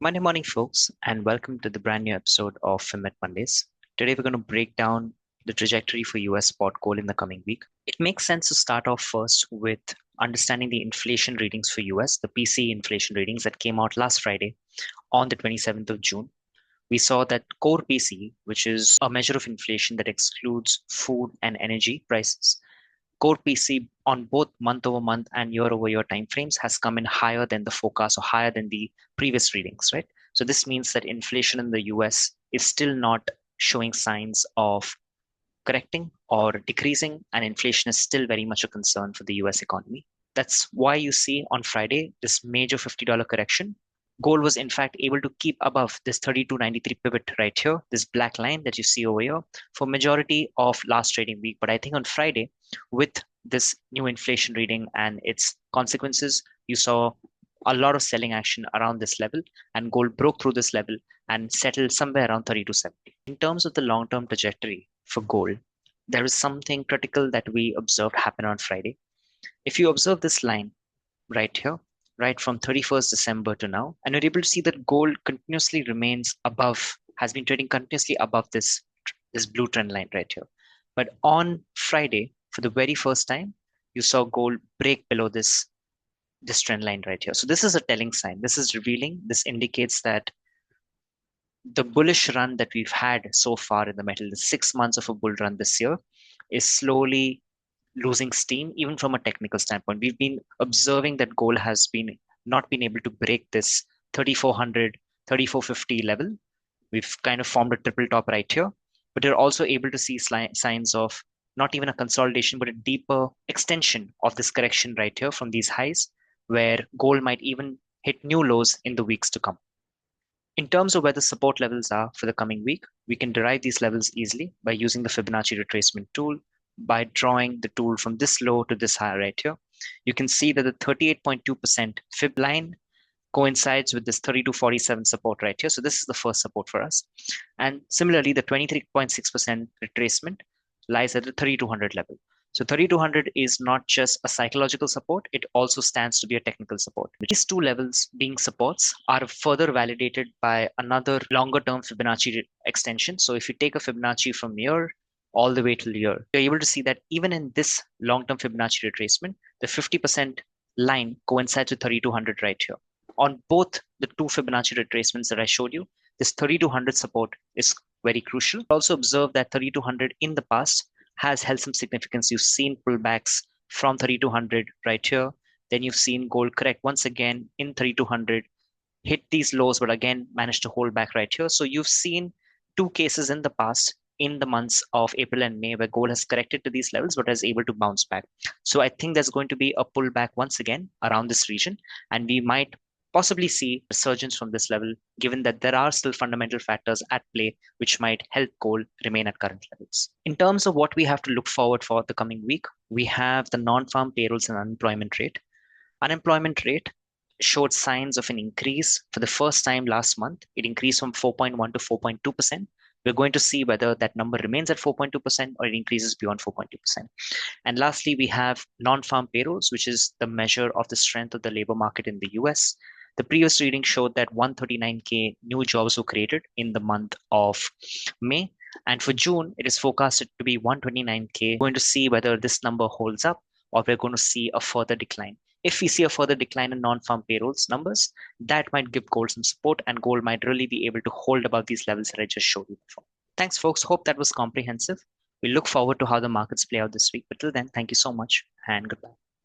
Monday morning, folks, and welcome to the brand new episode of Film at Mondays. Today, we're going to break down the trajectory for US spot gold in the coming week. It makes sense to start off first with understanding the inflation readings for US, the PCE inflation readings that came out last Friday on the 27th of June. We saw that core PCE, which is a measure of inflation that excludes food and energy prices, core PC on both month-over-month and year-over-year timeframes has come in higher than the forecast or higher than the previous readings, right? So this means that inflation in the US is still not showing signs of correcting or decreasing, and inflation is still very much a concern for the US economy. That's why you see on Friday this major $50 correction. Gold was in fact able to keep above this 3293 pivot right here, this black line that you see over here, for majority of last trading week. But I think on Friday, with this new inflation reading and its consequences, you saw a lot of selling action around this level, and gold broke through this level and settled somewhere around 3270. In terms of the long-term trajectory for gold, there is something critical that we observed happen on Friday. If you observe this line right here, right from 31st December to now, and you're able to see that gold continuously remains above, has been trading continuously above this blue trend line right here. But on Friday, for the very first time, you saw gold break below this trend line right here. So this is a telling sign. This is revealing. This indicates that the bullish run that we've had so far in the metal, the 6 months of a bull run this year, is slowly losing steam, even from a technical standpoint. We've been observing that gold has been not been able to break this 3400, 3450 level. We've kind of formed a triple top right here, but you're also able to see signs of not even a consolidation, but a deeper extension of this correction right here from these highs, where gold might even hit new lows in the weeks to come. In terms of where the support levels are for the coming week, we can derive these levels easily by using the Fibonacci retracement tool, by drawing the tool from this low to this high right here. You can see that the 38.2% fib line coincides with this 3247 support right here. So this is the first support for us. And similarly, the 23.6% retracement lies at the 3200 level. So 3200 is not just a psychological support, it also stands to be a technical support. These two levels being supports are further validated by another longer term Fibonacci extension. So if you take a Fibonacci from here all the way till here, you're able to see that even in this long term Fibonacci retracement, the 50% line coincides with 3200 right here. On both the two Fibonacci retracements that I showed you, this 3200 support is very crucial. Also observe that 3200 in the past has held some significance. You've seen pullbacks from 3200 right here. Then you've seen gold correct once again in 3200, hit these lows, but again managed to hold back right here. So you've seen two cases in the past in the months of April and May where gold has corrected to these levels but is able to bounce back. So I think there's going to be a pullback once again around this region, and we might possibly see a resurgence from this level, given that there are still fundamental factors at play which might help gold remain at current levels. In terms of what we have to look forward for the coming week, we have the non-farm payrolls and unemployment rate. Unemployment rate showed signs of an increase for the first time last month. It increased from 4.1 to 4.2%. We're going to see whether that number remains at 4.2% or it increases beyond 4.2%. And lastly, we have non-farm payrolls, which is the measure of the strength of the labor market in the US. The previous reading showed that 139K new jobs were created in the month of May. And for June, it is forecasted to be 129K. We're going to see whether this number holds up or we're going to see a further decline. If we see a further decline in non-farm payrolls numbers, that might give gold some support, and gold might really be able to hold above these levels that I just showed you before. Thanks, folks. Hope that was comprehensive. We look forward to how the markets play out this week. But till then, thank you so much and goodbye.